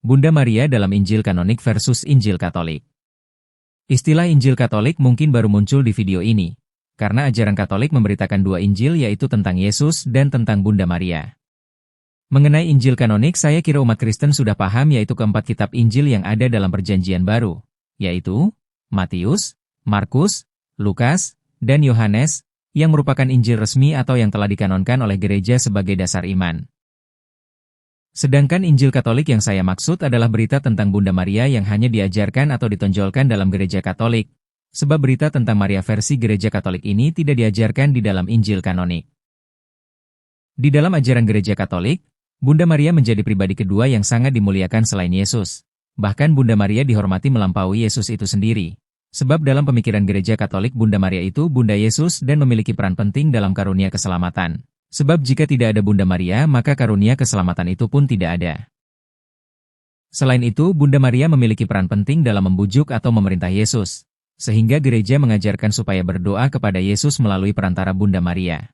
Bunda Maria dalam Injil kanonik versus Injil Katolik. Istilah Injil Katolik mungkin baru muncul di video ini, karena ajaran Katolik memberitakan dua Injil yaitu tentang Yesus dan tentang Bunda Maria. Mengenai Injil kanonik saya kira umat Kristen sudah paham yaitu keempat kitab Injil yang ada dalam Perjanjian Baru, yaitu Matius, Markus, Lukas, dan Yohanes, yang merupakan Injil resmi atau yang telah dikanonkan oleh gereja sebagai dasar iman. Sedangkan Injil Katolik yang saya maksud adalah berita tentang Bunda Maria yang hanya diajarkan atau ditonjolkan dalam gereja Katolik, sebab berita tentang Maria versi gereja Katolik ini tidak diajarkan di dalam Injil kanonik. Di dalam ajaran gereja Katolik, Bunda Maria menjadi pribadi kedua yang sangat dimuliakan selain Yesus. Bahkan Bunda Maria dihormati melampaui Yesus itu sendiri. Sebab dalam pemikiran gereja Katolik Bunda Maria itu Bunda Yesus dan memiliki peran penting dalam karunia keselamatan. Sebab jika tidak ada Bunda Maria maka karunia keselamatan itu pun tidak ada. Selain itu Bunda Maria memiliki peran penting dalam membujuk atau memerintah Yesus. Sehingga gereja mengajarkan supaya berdoa kepada Yesus melalui perantara Bunda Maria.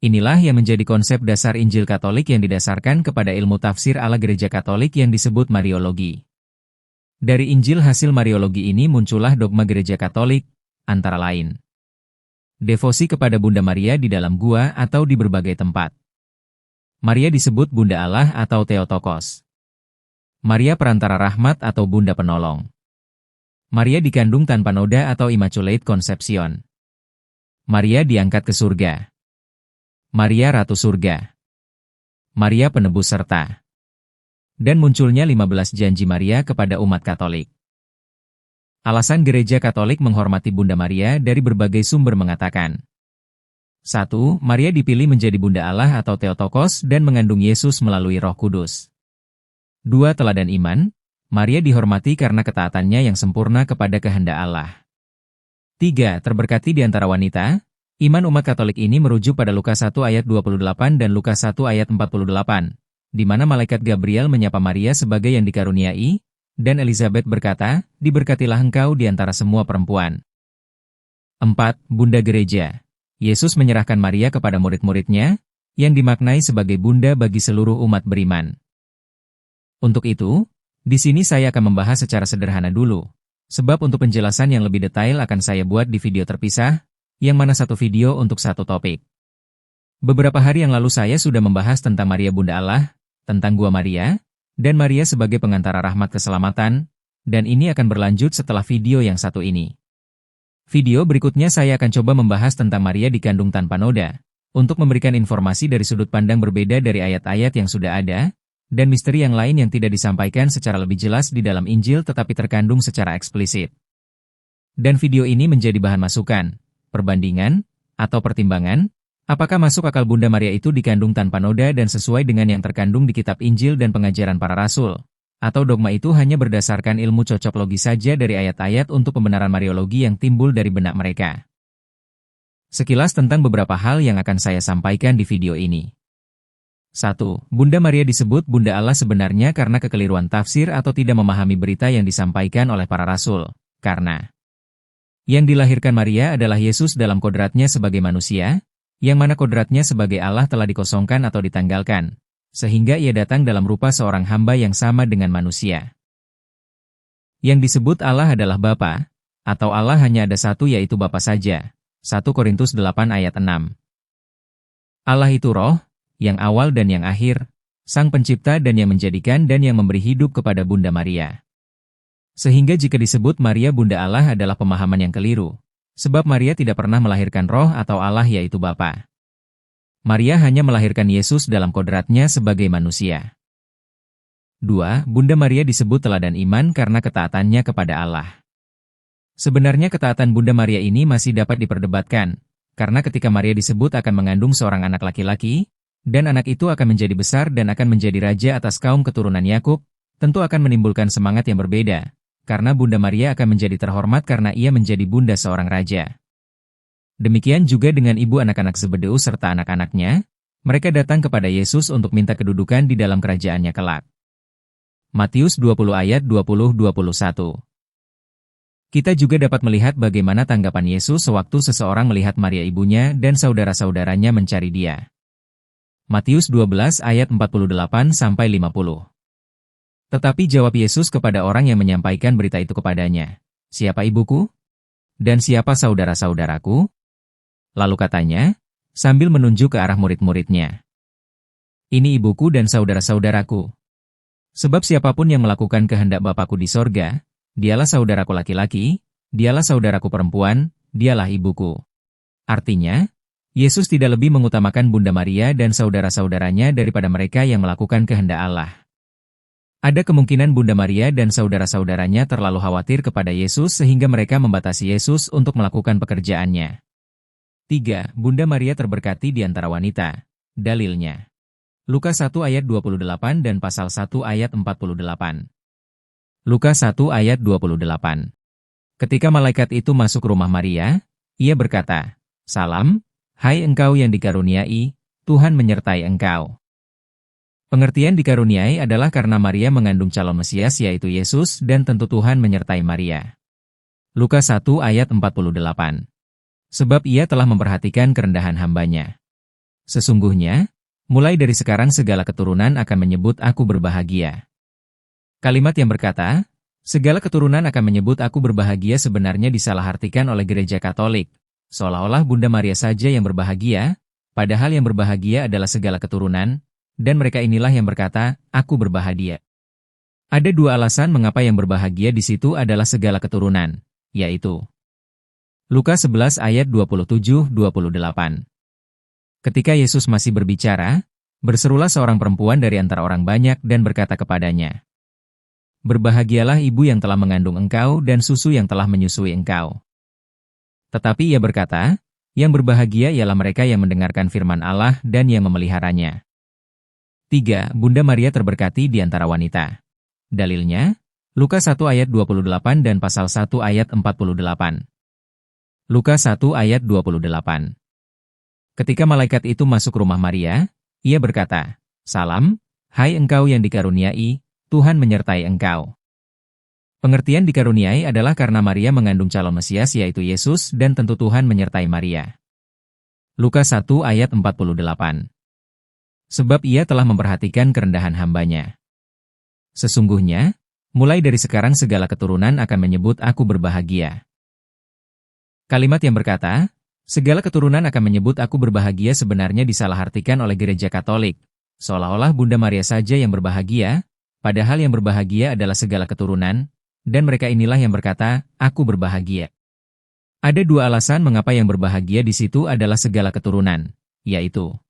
Inilah yang menjadi konsep dasar Injil Katolik yang didasarkan kepada ilmu tafsir ala gereja Katolik yang disebut Mariologi. Dari Injil hasil Mariologi ini muncullah dogma gereja Katolik, antara lain devosi kepada Bunda Maria di dalam gua atau di berbagai tempat. Maria disebut Bunda Allah atau Theotokos. Maria perantara rahmat atau Bunda Penolong. Maria dikandung tanpa noda atau Immaculate Conception. Maria diangkat ke surga. Maria Ratu Surga. Maria Penebus serta. Dan munculnya 15 janji Maria kepada umat Katolik. Alasan gereja Katolik menghormati Bunda Maria dari berbagai sumber mengatakan: 1. Maria dipilih menjadi Bunda Allah atau Theotokos dan mengandung Yesus melalui Roh Kudus. 2. Teladan iman, Maria dihormati karena ketaatannya yang sempurna kepada kehendak Allah. 3. Terberkati di antara wanita, iman umat Katolik ini merujuk pada Lukas 1 ayat 28 dan Lukas 1 ayat 48, di mana malaikat Gabriel menyapa Maria sebagai yang dikaruniai, dan Elizabeth berkata, diberkatilah engkau di antara semua perempuan. 4. Bunda Gereja. Yesus menyerahkan Maria kepada murid-muridnya, yang dimaknai sebagai bunda bagi seluruh umat beriman. Untuk itu, di sini saya akan membahas secara sederhana dulu, sebab untuk penjelasan yang lebih detail akan saya buat di video terpisah, yang mana satu video untuk satu topik. Beberapa hari yang lalu saya sudah membahas tentang Maria Bunda Allah, tentang Gua Maria, dan Maria sebagai pengantara rahmat keselamatan, dan ini akan berlanjut setelah video yang satu ini. Video berikutnya saya akan coba membahas tentang Maria dikandung tanpa noda, untuk memberikan informasi dari sudut pandang berbeda dari ayat-ayat yang sudah ada, dan misteri yang lain yang tidak disampaikan secara lebih jelas di dalam Injil tetapi terkandung secara eksplisit. Dan video ini menjadi bahan masukan, perbandingan, atau pertimbangan, apakah masuk akal Bunda Maria itu dikandung tanpa noda dan sesuai dengan yang terkandung di kitab Injil dan pengajaran para rasul? Atau dogma itu hanya berdasarkan ilmu cocok logis saja dari ayat-ayat untuk pembenaran Mariologi yang timbul dari benak mereka? Sekilas tentang beberapa hal yang akan saya sampaikan di video ini. 1. Bunda Maria disebut Bunda Allah sebenarnya karena kekeliruan tafsir atau tidak memahami berita yang disampaikan oleh para rasul. Karena yang dilahirkan Maria adalah Yesus dalam kodratnya sebagai manusia, yang mana kodratnya sebagai Allah telah dikosongkan atau ditanggalkan, sehingga ia datang dalam rupa seorang hamba yang sama dengan manusia. Yang disebut Allah adalah Bapa, atau Allah hanya ada satu yaitu Bapa saja. 1 Korintus 8 ayat 6. Allah itu Roh, yang awal dan yang akhir, Sang Pencipta dan yang menjadikan dan yang memberi hidup kepada Bunda Maria. Sehingga jika disebut Maria Bunda Allah adalah pemahaman yang keliru. Sebab Maria tidak pernah melahirkan Roh atau Allah yaitu Bapa. Maria hanya melahirkan Yesus dalam kodratnya sebagai manusia. 2. Bunda Maria disebut teladan iman karena ketaatannya kepada Allah. Sebenarnya ketaatan Bunda Maria ini masih dapat diperdebatkan, karena ketika Maria disebut akan mengandung seorang anak laki-laki, dan anak itu akan menjadi besar dan akan menjadi raja atas kaum keturunan Yakub, tentu akan menimbulkan semangat yang berbeda. Karena Bunda Maria akan menjadi terhormat karena ia menjadi bunda seorang raja. Demikian juga dengan ibu anak-anak Zebedeus serta anak-anaknya, mereka datang kepada Yesus untuk minta kedudukan di dalam kerajaannya kelak. Matius 20 ayat 20-21. Kita juga dapat melihat bagaimana tanggapan Yesus sewaktu seseorang melihat Maria ibunya dan saudara-saudaranya mencari dia. Matius 12 ayat 48-50. Tetapi jawab Yesus kepada orang yang menyampaikan berita itu kepadanya, "Siapa ibuku? Dan siapa saudara-saudaraku?" Lalu katanya, sambil menunjuk ke arah murid-muridnya, "Ini ibuku dan saudara-saudaraku. Sebab siapapun yang melakukan kehendak Bapakku di sorga, dialah saudaraku laki-laki, dialah saudaraku perempuan, dialah ibuku." Artinya, Yesus tidak lebih mengutamakan Bunda Maria dan saudara-saudaranya daripada mereka yang melakukan kehendak Allah. Ada kemungkinan Bunda Maria dan saudara-saudaranya terlalu khawatir kepada Yesus sehingga mereka membatasi Yesus untuk melakukan pekerjaannya. 3. Bunda Maria terberkati di antara wanita. Dalilnya, Lukas 1 ayat 28 dan pasal 1 ayat 48. Lukas 1 ayat 28. Ketika malaikat itu masuk rumah Maria, ia berkata, "Salam, hai engkau yang dikaruniai, Tuhan menyertai engkau." Pengertian dikaruniai adalah karena Maria mengandung calon Mesias yaitu Yesus dan tentu Tuhan menyertai Maria. Lukas 1 ayat 48. Sebab ia telah memperhatikan kerendahan hambanya. Sesungguhnya, mulai dari sekarang segala keturunan akan menyebut aku berbahagia. Kalimat yang berkata, segala keturunan akan menyebut aku berbahagia sebenarnya disalahartikan oleh Gereja Katolik, seolah-olah Bunda Maria saja yang berbahagia, padahal yang berbahagia adalah segala keturunan, dan mereka inilah yang berkata, aku berbahagia. Ada dua alasan mengapa yang berbahagia di situ adalah segala keturunan, yaitu Lukas 11 ayat 27-28. Ketika Yesus masih berbicara, berserulah seorang perempuan dari antara orang banyak dan berkata kepadanya, "Berbahagialah ibu yang telah mengandung engkau dan susu yang telah menyusui engkau." Tetapi ia berkata, yang berbahagia ialah mereka yang mendengarkan firman Allah dan yang memeliharanya. 3. Bunda Maria terberkati di antara wanita. Dalilnya, Lukas 1 ayat 28 dan pasal 1 ayat 48. Lukas 1 ayat 28. Ketika malaikat itu masuk rumah Maria, ia berkata, "Salam, hai engkau yang dikaruniai, Tuhan menyertai engkau." Pengertian dikaruniai adalah karena Maria mengandung calon Mesias yaitu Yesus dan tentu Tuhan menyertai Maria. Lukas 1 ayat 48. Sebab ia telah memperhatikan kerendahan hambanya. Sesungguhnya, mulai dari sekarang segala keturunan akan menyebut aku berbahagia. Kalimat yang berkata, segala keturunan akan menyebut aku berbahagia sebenarnya disalahartikan oleh Gereja Katolik, seolah-olah Bunda Maria saja yang berbahagia, padahal yang berbahagia adalah segala keturunan, dan mereka inilah yang berkata, aku berbahagia. Ada dua alasan mengapa yang berbahagia di situ adalah segala keturunan, yaitu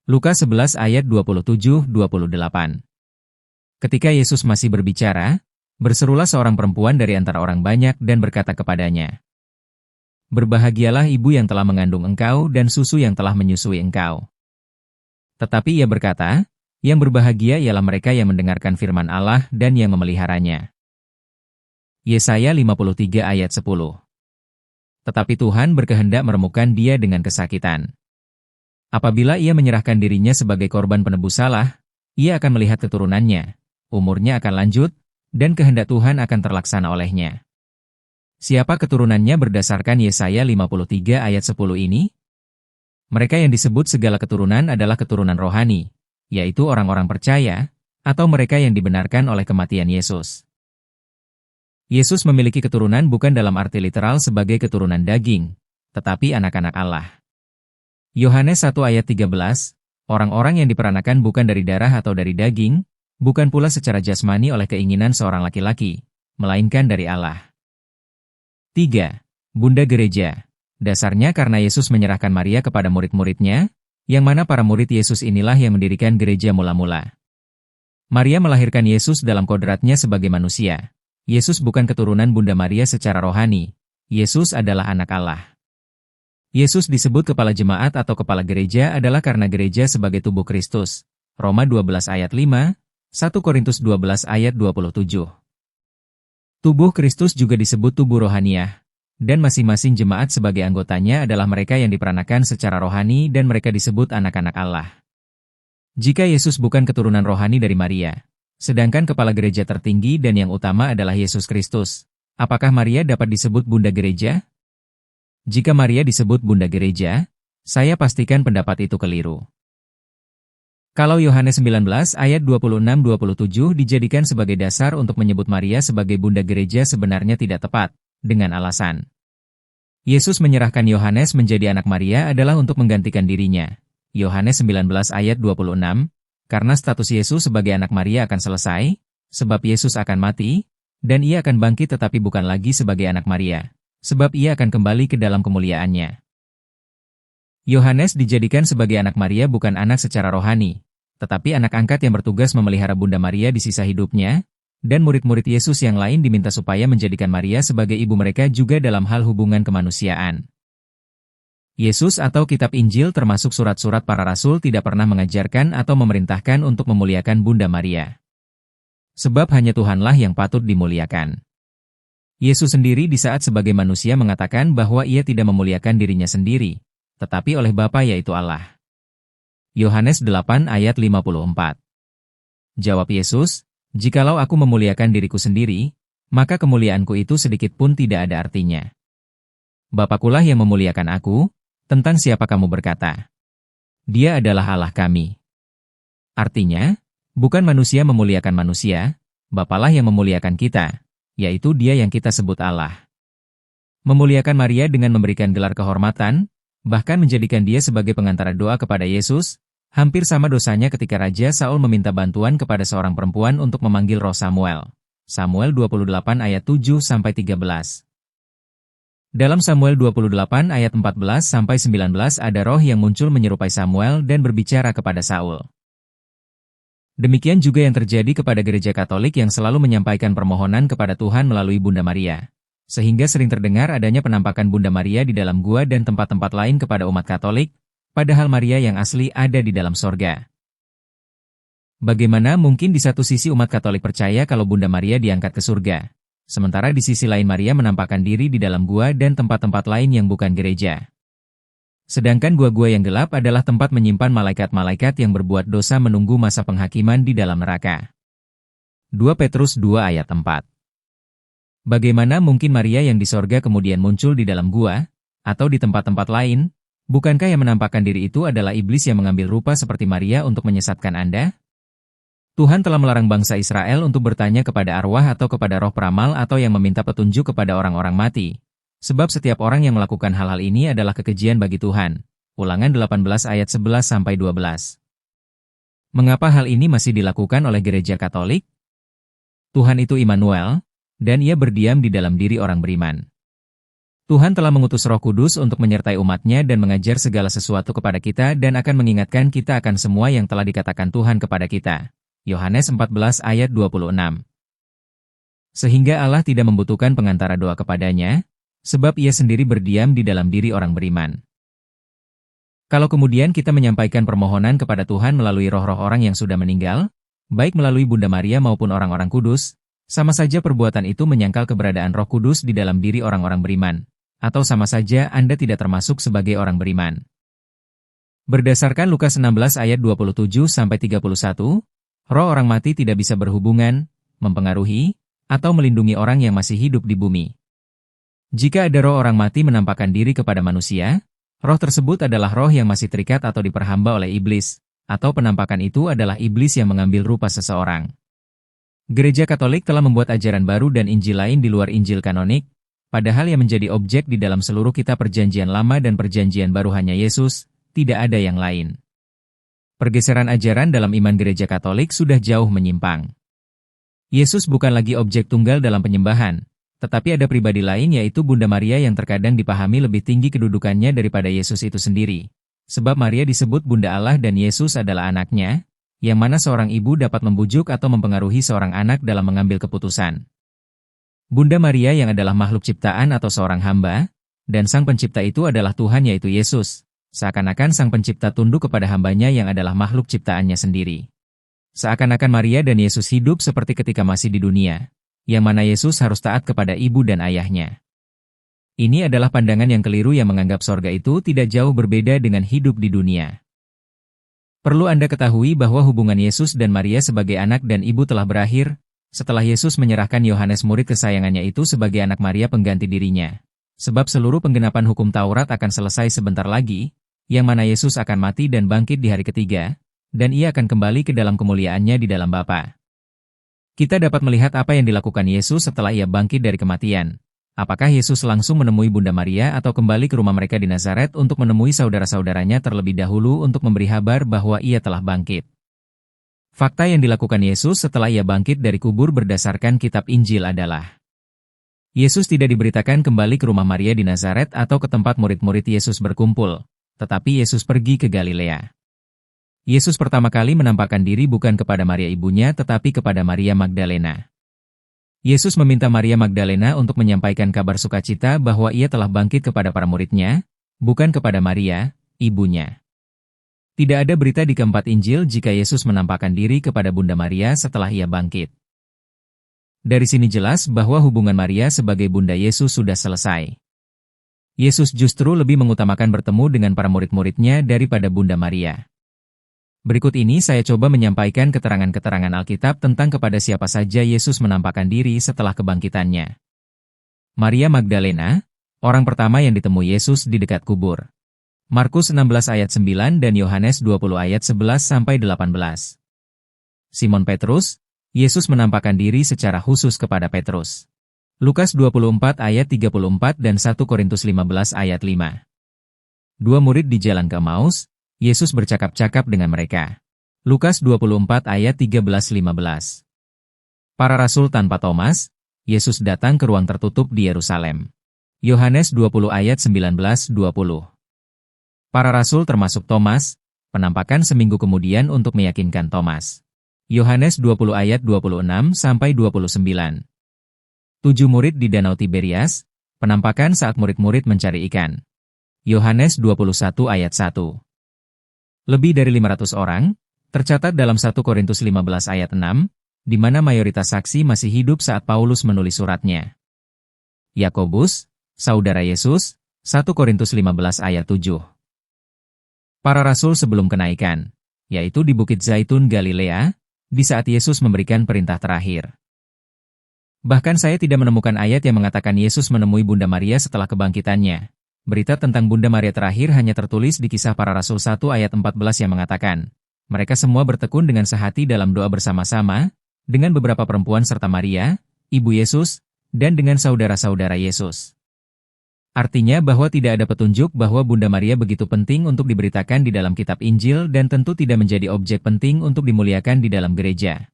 Lukas 11 ayat 27-28. Ketika Yesus masih berbicara, berserulah seorang perempuan dari antara orang banyak dan berkata kepadanya, "Berbahagialah ibu yang telah mengandung engkau dan susu yang telah menyusui engkau." Tetapi ia berkata, yang berbahagia ialah mereka yang mendengarkan firman Allah dan yang memeliharanya. Yesaya 53 ayat 10. Tetapi Tuhan berkehendak meremukkan dia dengan kesakitan. Apabila ia menyerahkan dirinya sebagai korban penebus salah, ia akan melihat keturunannya, umurnya akan lanjut, dan kehendak Tuhan akan terlaksana olehnya. Siapa keturunannya berdasarkan Yesaya 53 ayat 10 ini? Mereka yang disebut segala keturunan adalah keturunan rohani, yaitu orang-orang percaya, atau mereka yang dibenarkan oleh kematian Yesus. Yesus memiliki keturunan bukan dalam arti literal sebagai keturunan daging, tetapi anak-anak Allah. Yohanes 1 ayat 13, orang-orang yang diperanakan bukan dari darah atau dari daging, bukan pula secara jasmani oleh keinginan seorang laki-laki, melainkan dari Allah. 3. Bunda Gereja. Dasarnya karena Yesus menyerahkan Maria kepada murid-muridnya, yang mana para murid Yesus inilah yang mendirikan gereja mula-mula. Maria melahirkan Yesus dalam kodratnya sebagai manusia. Yesus bukan keturunan Bunda Maria secara rohani. Yesus adalah anak Allah. Yesus disebut kepala jemaat atau kepala gereja adalah karena gereja sebagai tubuh Kristus. Roma 12 ayat 5, 1 Korintus 12 ayat 27. Tubuh Kristus juga disebut tubuh rohaniah, dan masing-masing jemaat sebagai anggotanya adalah mereka yang diperanakan secara rohani dan mereka disebut anak-anak Allah. Jika Yesus bukan keturunan rohani dari Maria, sedangkan kepala gereja tertinggi dan yang utama adalah Yesus Kristus, apakah Maria dapat disebut Bunda Gereja? Jika Maria disebut Bunda Gereja, saya pastikan pendapat itu keliru. Kalau Yohanes 19 ayat 26-27 dijadikan sebagai dasar untuk menyebut Maria sebagai bunda gereja sebenarnya tidak tepat, dengan alasan Yesus menyerahkan Yohanes menjadi anak Maria adalah untuk menggantikan dirinya. Yohanes 19 ayat 26, karena status Yesus sebagai anak Maria akan selesai, sebab Yesus akan mati, dan ia akan bangkit tetapi bukan lagi sebagai anak Maria, sebab ia akan kembali ke dalam kemuliaannya. Yohanes dijadikan sebagai anak Maria bukan anak secara rohani, tetapi anak angkat yang bertugas memelihara Bunda Maria di sisa hidupnya, dan murid-murid Yesus yang lain diminta supaya menjadikan Maria sebagai ibu mereka juga dalam hal hubungan kemanusiaan. Yesus atau kitab Injil termasuk surat-surat para rasul tidak pernah mengajarkan atau memerintahkan untuk memuliakan Bunda Maria. Sebab hanya Tuhanlah yang patut dimuliakan. Yesus sendiri di saat sebagai manusia mengatakan bahwa ia tidak memuliakan dirinya sendiri, tetapi oleh Bapa yaitu Allah. Yohanes 8 ayat 54. Jawab Yesus, "Jikalau aku memuliakan diriku sendiri, maka kemuliaanku itu sedikit pun tidak ada artinya. Bapakulah yang memuliakan aku, tentang siapa kamu berkata? Dia adalah Allah kami." Artinya, bukan manusia memuliakan manusia, Bapalah yang memuliakan kita, yaitu Dia yang kita sebut Allah. Memuliakan Maria dengan memberikan gelar kehormatan, bahkan menjadikan dia sebagai pengantara doa kepada Yesus, hampir sama dosanya ketika Raja Saul meminta bantuan kepada seorang perempuan untuk memanggil roh Samuel. Samuel 28 ayat 7-13. Dalam Samuel 28 ayat 14-19 ada roh yang muncul menyerupai Samuel dan berbicara kepada Saul. Demikian juga yang terjadi kepada gereja Katolik yang selalu menyampaikan permohonan kepada Tuhan melalui Bunda Maria. Sehingga sering terdengar adanya penampakan Bunda Maria di dalam gua dan tempat-tempat lain kepada umat Katolik, padahal Maria yang asli ada di dalam sorga. Bagaimana mungkin di satu sisi umat Katolik percaya kalau Bunda Maria diangkat ke surga, sementara di sisi lain Maria menampakkan diri di dalam gua dan tempat-tempat lain yang bukan gereja? Sedangkan gua-gua yang gelap adalah tempat menyimpan malaikat-malaikat yang berbuat dosa menunggu masa penghakiman di dalam neraka. 2 Petrus 2 ayat 4. Bagaimana mungkin Maria yang di sorga kemudian muncul di dalam gua, atau di tempat-tempat lain? Bukankah yang menampakkan diri itu adalah iblis yang mengambil rupa seperti Maria untuk menyesatkan Anda? Tuhan telah melarang bangsa Israel untuk bertanya kepada arwah atau kepada roh peramal atau yang meminta petunjuk kepada orang-orang mati. Sebab setiap orang yang melakukan hal-hal ini adalah kekejian bagi Tuhan. Ulangan 18 ayat 11-12. Mengapa hal ini masih dilakukan oleh gereja Katolik? Tuhan itu Immanuel, dan ia berdiam di dalam diri orang beriman. Tuhan telah mengutus Roh Kudus untuk menyertai umatnya dan mengajar segala sesuatu kepada kita dan akan mengingatkan kita akan semua yang telah dikatakan Tuhan kepada kita. Yohanes 14 ayat 26. Sehingga Allah tidak membutuhkan pengantara doa kepadanya, sebab ia sendiri berdiam di dalam diri orang beriman. Kalau kemudian kita menyampaikan permohonan kepada Tuhan melalui roh-roh orang yang sudah meninggal, baik melalui Bunda Maria maupun orang-orang kudus, sama saja perbuatan itu menyangkal keberadaan Roh Kudus di dalam diri orang-orang beriman, atau sama saja Anda tidak termasuk sebagai orang beriman. Berdasarkan Lukas 16 ayat 27-31, roh orang mati tidak bisa berhubungan, mempengaruhi, atau melindungi orang yang masih hidup di bumi. Jika ada roh orang mati menampakkan diri kepada manusia, roh tersebut adalah roh yang masih terikat atau diperhamba oleh iblis, atau penampakan itu adalah iblis yang mengambil rupa seseorang. Gereja Katolik telah membuat ajaran baru dan Injil lain di luar Injil kanonik, padahal yang menjadi objek di dalam seluruh kitab Perjanjian Lama dan Perjanjian Baru hanya Yesus, tidak ada yang lain. Pergeseran ajaran dalam iman gereja Katolik sudah jauh menyimpang. Yesus bukan lagi objek tunggal dalam penyembahan, tetapi ada pribadi lain yaitu Bunda Maria yang terkadang dipahami lebih tinggi kedudukannya daripada Yesus itu sendiri. Sebab Maria disebut Bunda Allah dan Yesus adalah anaknya, yang mana seorang ibu dapat membujuk atau mempengaruhi seorang anak dalam mengambil keputusan. Bunda Maria yang adalah makhluk ciptaan atau seorang hamba, dan Sang Pencipta itu adalah Tuhan yaitu Yesus. Seakan-akan Sang Pencipta tunduk kepada hambanya yang adalah makhluk ciptaannya sendiri. Seakan-akan Maria dan Yesus hidup seperti ketika masih di dunia, yang mana Yesus harus taat kepada ibu dan ayahnya. Ini adalah pandangan yang keliru yang menganggap sorga itu tidak jauh berbeda dengan hidup di dunia. Perlu Anda ketahui bahwa hubungan Yesus dan Maria sebagai anak dan ibu telah berakhir, setelah Yesus menyerahkan Yohanes murid kesayangannya itu sebagai anak Maria pengganti dirinya. Sebab seluruh penggenapan hukum Taurat akan selesai sebentar lagi, yang mana Yesus akan mati dan bangkit di hari ketiga, dan ia akan kembali ke dalam kemuliaannya di dalam Bapa. Kita dapat melihat apa yang dilakukan Yesus setelah ia bangkit dari kematian. Apakah Yesus langsung menemui Bunda Maria atau kembali ke rumah mereka di Nazaret untuk menemui saudara-saudaranya terlebih dahulu untuk memberi kabar bahwa ia telah bangkit? Fakta yang dilakukan Yesus setelah ia bangkit dari kubur berdasarkan kitab Injil adalah Yesus tidak diberitakan kembali ke rumah Maria di Nazaret atau ke tempat murid-murid Yesus berkumpul, tetapi Yesus pergi ke Galilea. Yesus pertama kali menampakkan diri bukan kepada Maria ibunya tetapi kepada Maria Magdalena. Yesus meminta Maria Magdalena untuk menyampaikan kabar sukacita bahwa ia telah bangkit kepada para muridnya, bukan kepada Maria, ibunya. Tidak ada berita di keempat Injil jika Yesus menampakkan diri kepada Bunda Maria setelah ia bangkit. Dari sini jelas bahwa hubungan Maria sebagai Bunda Yesus sudah selesai. Yesus justru lebih mengutamakan bertemu dengan para murid-muridnya daripada Bunda Maria. Berikut ini saya coba menyampaikan keterangan-keterangan Alkitab tentang kepada siapa saja Yesus menampakkan diri setelah kebangkitannya. Maria Magdalena, orang pertama yang ditemui Yesus di dekat kubur. Markus 16 ayat 9 dan Yohanes 20 ayat 11-18. Simon Petrus, Yesus menampakkan diri secara khusus kepada Petrus. Lukas 24 ayat 34 dan 1 Korintus 15 ayat 5. Dua murid di jalan ke Emmaus, Yesus bercakap-cakap dengan mereka. Lukas 24 ayat 13-15. Para rasul tanpa Thomas, Yesus datang ke ruang tertutup di Yerusalem. Yohanes 20 ayat 19-20. Para rasul termasuk Thomas, penampakan seminggu kemudian untuk meyakinkan Thomas. Yohanes 20 ayat 26-29. 7 murid di Danau Tiberias, penampakan saat murid-murid mencari ikan. Yohanes 21 ayat 1. Lebih dari 500 orang, tercatat dalam 1 Korintus 15 ayat 6, di mana mayoritas saksi masih hidup saat Paulus menulis suratnya. Yakobus, saudara Yesus, 1 Korintus 15 ayat 7. Para rasul sebelum kenaikan, yaitu di Bukit Zaitun Galilea, di saat Yesus memberikan perintah terakhir. Bahkan saya tidak menemukan ayat yang mengatakan Yesus menemui Bunda Maria setelah kebangkitannya. Berita tentang Bunda Maria terakhir hanya tertulis di Kisah Para Rasul 1 ayat 14 yang mengatakan, mereka semua bertekun dengan sehati dalam doa bersama-sama, dengan beberapa perempuan serta Maria, Ibu Yesus, dan dengan saudara-saudara Yesus. Artinya bahwa tidak ada petunjuk bahwa Bunda Maria begitu penting untuk diberitakan di dalam kitab Injil dan tentu tidak menjadi objek penting untuk dimuliakan di dalam gereja.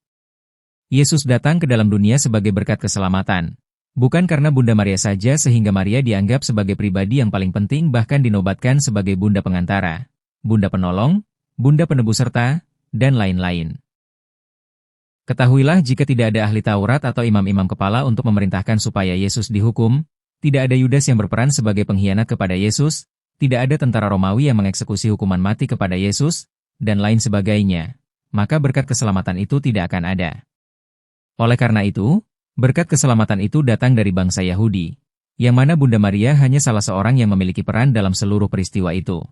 Yesus datang ke dalam dunia sebagai berkat keselamatan. Bukan karena Bunda Maria saja sehingga Maria dianggap sebagai pribadi yang paling penting bahkan dinobatkan sebagai Bunda Pengantara, Bunda Penolong, Bunda Penebus serta, dan lain-lain. Ketahuilah jika tidak ada ahli Taurat atau imam-imam kepala untuk memerintahkan supaya Yesus dihukum, tidak ada Yudas yang berperan sebagai pengkhianat kepada Yesus, tidak ada tentara Romawi yang mengeksekusi hukuman mati kepada Yesus, dan lain sebagainya, maka berkat keselamatan itu tidak akan ada. Oleh karena itu, berkat keselamatan itu datang dari bangsa Yahudi, yang mana Bunda Maria hanya salah seorang yang memiliki peran dalam seluruh peristiwa itu.